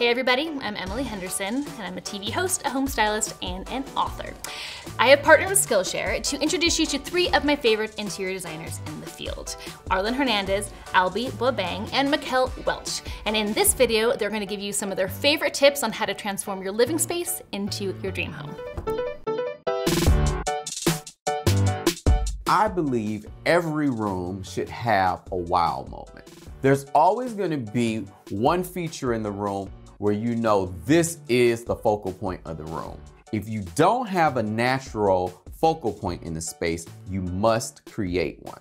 Hey everybody, I'm Emily Henderson, and I'm a TV host, a home stylist, and an author. I have partnered with Skillshare to introduce you to 3 of my favorite interior designers in the field: Arlyn Hernandez, Albie, Buabeng, and Mikel, Welch. And in this video, they're gonna give you some of their favorite tips on how to transform your living space into your dream home. I believe every room should have a wow moment. There's always gonna be one feature in the room where you know this is the focal point of the room. If you don't have a natural focal point in the space, you must create one.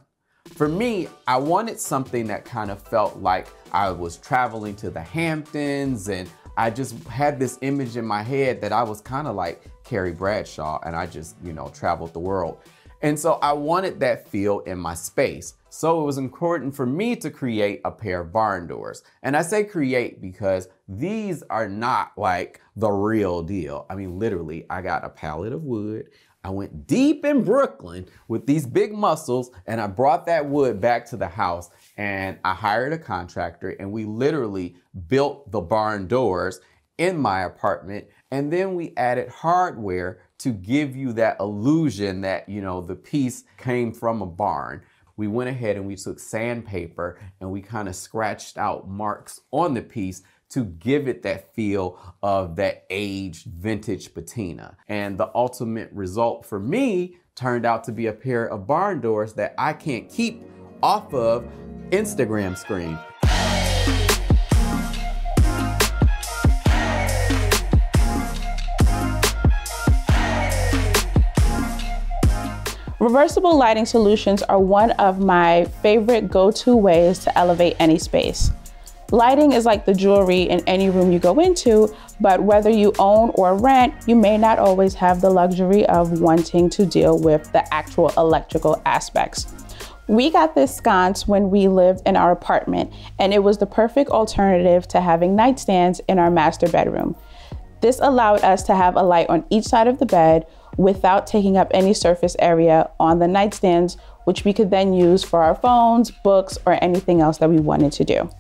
For me, I wanted something that kind of felt like I was traveling to the Hamptons, and I just had this image in my head that I was kind of like Carrie Bradshaw, and I just, traveled the world. And so I wanted that feel in my space. So it was important for me to create a pair of barn doors. And I say create because these are not like the real deal. I mean, literally, I got a pallet of wood. I went deep in Brooklyn with these big muscles, and I brought that wood back to the house, and I hired a contractor, and we literally built the barn doors in my apartment. And then we added hardware to give you that illusion that, the piece came from a barn. We went ahead and we took sandpaper and we kind of scratched out marks on the piece to give it that feel of that aged vintage patina. And the ultimate result for me turned out to be a pair of barn doors that I can't keep off of Instagram screen. Reversible lighting solutions are one of my favorite go-to ways to elevate any space. Lighting is like the jewelry in any room you go into, but whether you own or rent, you may not always have the luxury of wanting to deal with the actual electrical aspects. We got this sconce when we lived in our apartment, and it was the perfect alternative to having nightstands in our master bedroom. This allowed us to have a light on each side of the bed without taking up any surface area on the nightstands, which we could then use for our phones, books, or anything else that we wanted to do.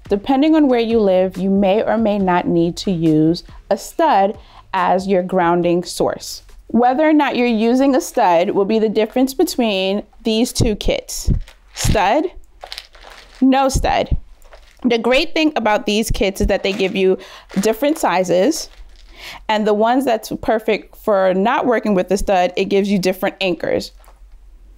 Depending on where you live, you may or may not need to use a stud as your grounding source. Whether or not you're using a stud will be the difference between these 2 kits: stud, no stud. The great thing about these kits is that they give you different sizes, and the ones that's perfect for not working with the stud, it gives you different anchors.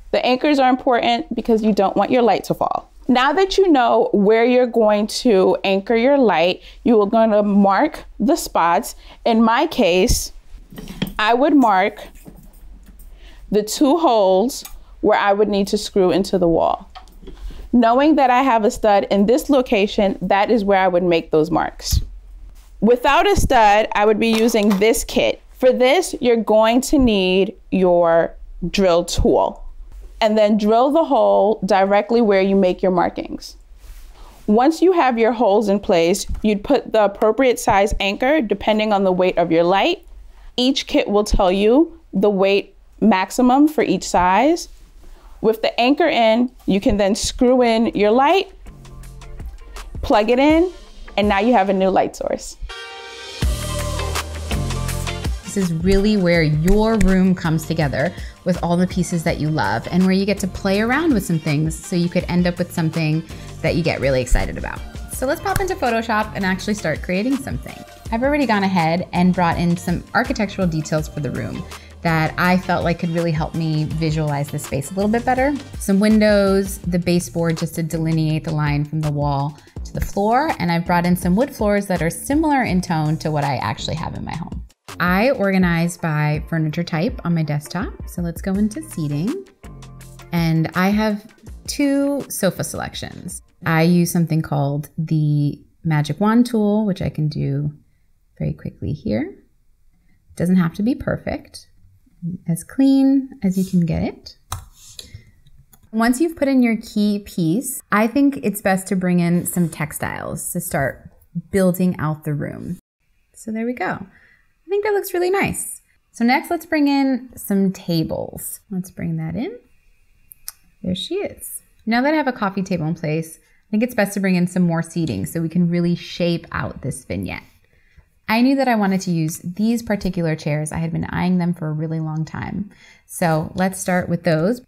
The anchors are important because you don't want your light to fall. Now that you know where you're going to anchor your light, you are going to mark the spots. In my case, I would mark the 2 holes where I would need to screw into the wall. Knowing that I have a stud in this location, that is where I would make those marks. Without a stud, I would be using this kit. For this, you're going to need your drill tool, and then drill the hole directly where you make your markings. Once you have your holes in place, you'd put the appropriate size anchor depending on the weight of your light. Each kit will tell you the weight maximum for each size. With the anchor in, you can then screw in your light, plug it in, and now you have a new light source. This is really where your room comes together with all the pieces that you love, and where you get to play around with some things so you could end up with something that you get really excited about. So let's pop into Photoshop and actually start creating something. I've already gone ahead and brought in some architectural details for the room that I felt like could really help me visualize the space a little bit better. Some windows, the baseboard just to delineate the line from the wall to the floor, and I've brought in some wood floors that are similar in tone to what I actually have in my home. I organized by furniture type on my desktop, so let's go into seating. And I have 2 sofa selections. I use something called the Magic Wand tool, which I can do very quickly here. It doesn't have to be perfect. As clean as you can get it. Once you've put in your key piece, I think it's best to bring in some textiles to start building out the room. So there we go. I think that looks really nice. So next, let's bring in some tables. Let's bring that in. There she is. Now that I have a coffee table in place, I think it's best to bring in some more seating so we can really shape out this vignette. I knew that I wanted to use these particular chairs. I had been eyeing them for a really long time. So let's start with those.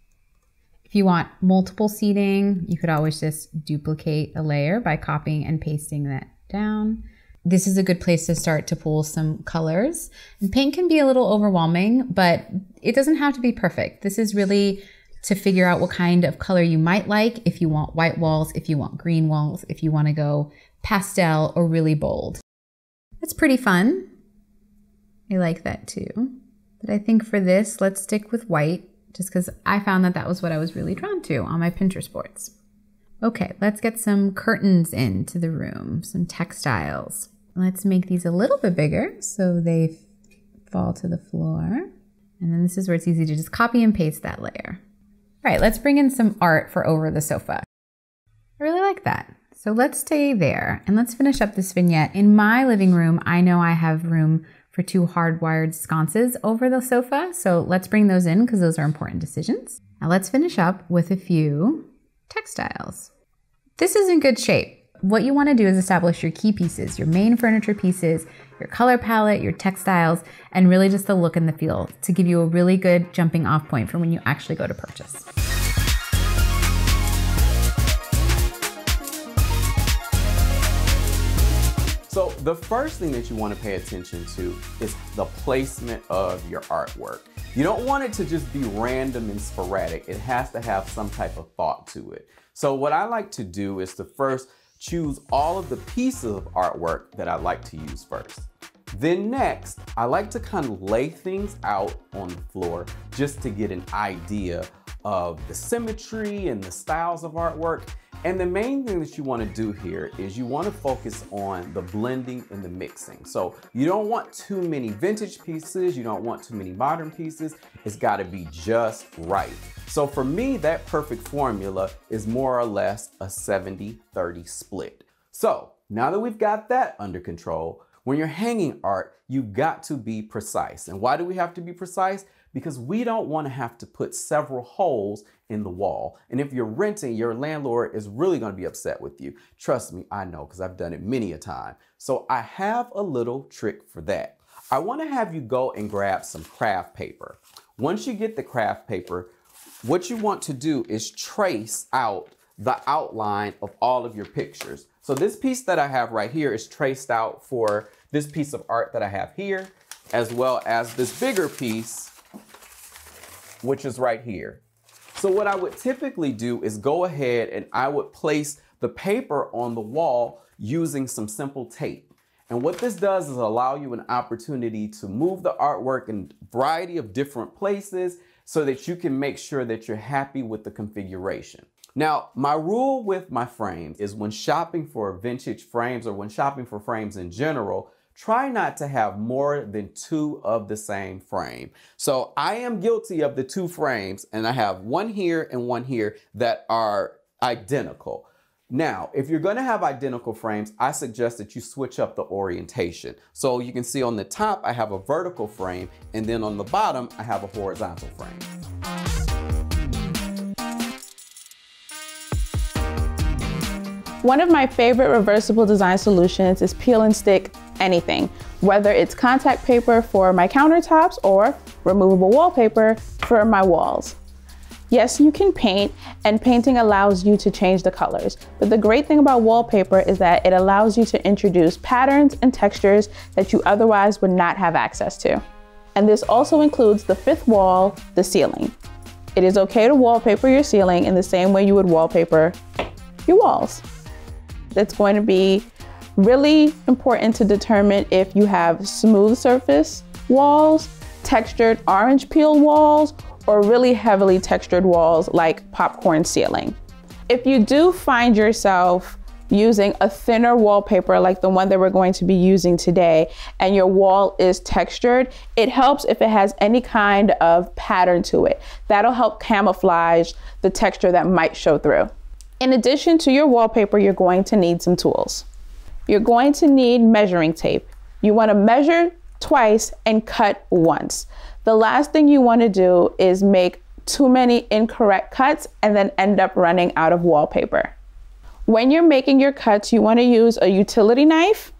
If you want multiple seating, you could always just duplicate a layer by copying and pasting that down. This is a good place to start to pull some colors. And paint can be a little overwhelming, but it doesn't have to be perfect. This is really to figure out what kind of color you might like, if you want white walls, if you want green walls, if you want to go pastel or really bold. It's pretty fun. I like that too. But I think for this, let's stick with white, just because I found that that was what I was really drawn to on my Pinterest boards. Okay, let's get some curtains into the room, some textiles. Let's make these a little bit bigger so they fall to the floor. And then this is where it's easy to just copy and paste that layer. All right, let's bring in some art for over the sofa. I really like that. So let's stay there and let's finish up this vignette. In my living room, I know I have room for 2 hardwired sconces over the sofa. So let's bring those in because those are important decisions. Now let's finish up with a few textiles. This is in good shape. What you want to do is establish your key pieces, your main furniture pieces, your color palette, your textiles, and really just the look and the feel to give you a really good jumping off point for when you actually go to purchase. So the first thing that you want to pay attention to is the placement of your artwork. You don't want it to just be random and sporadic. It has to have some type of thought to it. So what I like to do is to first choose all of the pieces of artwork that I like to use first. Then next, I like to kind of lay things out on the floor just to get an idea of the symmetry and the styles of artwork. And the main thing that you want to do here is you want to focus on the blending and the mixing. So you don't want too many vintage pieces. You don't want too many modern pieces. It's got to be just right. So for me, that perfect formula is more or less a 70-30 split. So now that we've got that under control, when you're hanging art, you've got to be precise. And why do we have to be precise? Because we don't want to have to put several holes in the wall. And if you're renting, your landlord is really going to be upset with you. Trust me, I know, because I've done it many a time. So I have a little trick for that. I want to have you go and grab some craft paper. Once you get the craft paper, what you want to do is trace out the outline of all of your pictures. So this piece that I have right here is traced out for this piece of art that I have here, as well as this bigger piece, which is right here. So what I would typically do is go ahead and I would place the paper on the wall using some simple tape. And what this does is allow you an opportunity to move the artwork in a variety of different places so that you can make sure that you're happy with the configuration. Now, my rule with my frames is when shopping for vintage frames or when shopping for frames in general, try not to have more than 2 of the same frame. So I am guilty of the 2 frames, and I have one here and one here that are identical. Now, if you're going to have identical frames, I suggest that you switch up the orientation. So you can see on the top, I have a vertical frame, and then on the bottom, I have a horizontal frame. One of my favorite reversible design solutions is peel and stick anything, whether it's contact paper for my countertops or removable wallpaper for my walls. Yes, you can paint, and painting allows you to change the colors. But the great thing about wallpaper is that it allows you to introduce patterns and textures that you otherwise would not have access to. And this also includes the 5th wall, the ceiling. It is okay to wallpaper your ceiling in the same way you would wallpaper your walls. It's going to be really important to determine if you have smooth surface walls, textured orange peel walls, or really heavily textured walls like popcorn ceiling. If you do find yourself using a thinner wallpaper like the one that we're going to be using today, and your wall is textured, it helps if it has any kind of pattern to it. That'll help camouflage the texture that might show through. In addition to your wallpaper, you're going to need some tools. You're going to need measuring tape. You want to measure twice and cut once. The last thing you want to do is make too many incorrect cuts and then end up running out of wallpaper. When you're making your cuts, you want to use a utility knife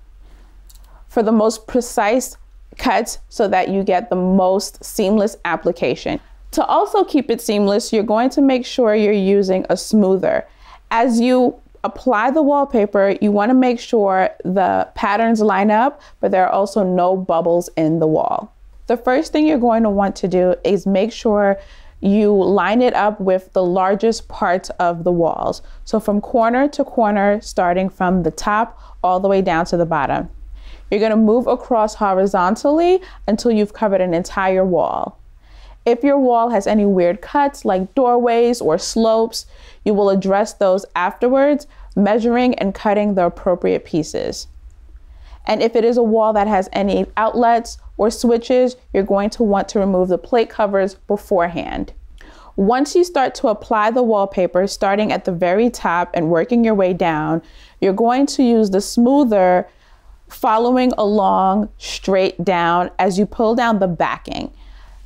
for the most precise cuts so that you get the most seamless application. To also keep it seamless, you're going to make sure you're using a smoother. As you apply the wallpaper, you want to make sure the patterns line up, but there are also no bubbles in the wall. The first thing you're going to want to do is make sure you line it up with the largest parts of the walls. So from corner to corner, starting from the top all the way down to the bottom. You're going to move across horizontally until you've covered an entire wall. If your wall has any weird cuts like doorways or slopes, you will address those afterwards, measuring and cutting the appropriate pieces. And if it is a wall that has any outlets or switches, you're going to want to remove the plate covers beforehand. Once you start to apply the wallpaper, starting at the very top and working your way down, you're going to use the smoother following along straight down as you pull down the backing.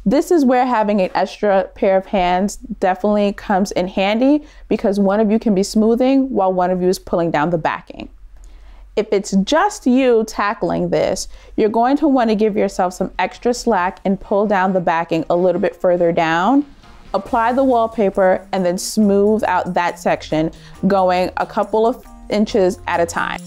This is where having an extra pair of hands definitely comes in handy, because one of you can be smoothing while one of you is pulling down the backing. If it's just you tackling this, you're going to want to give yourself some extra slack and pull down the backing a little bit further down. Apply the wallpaper and then smooth out that section, going a couple of inches at a time.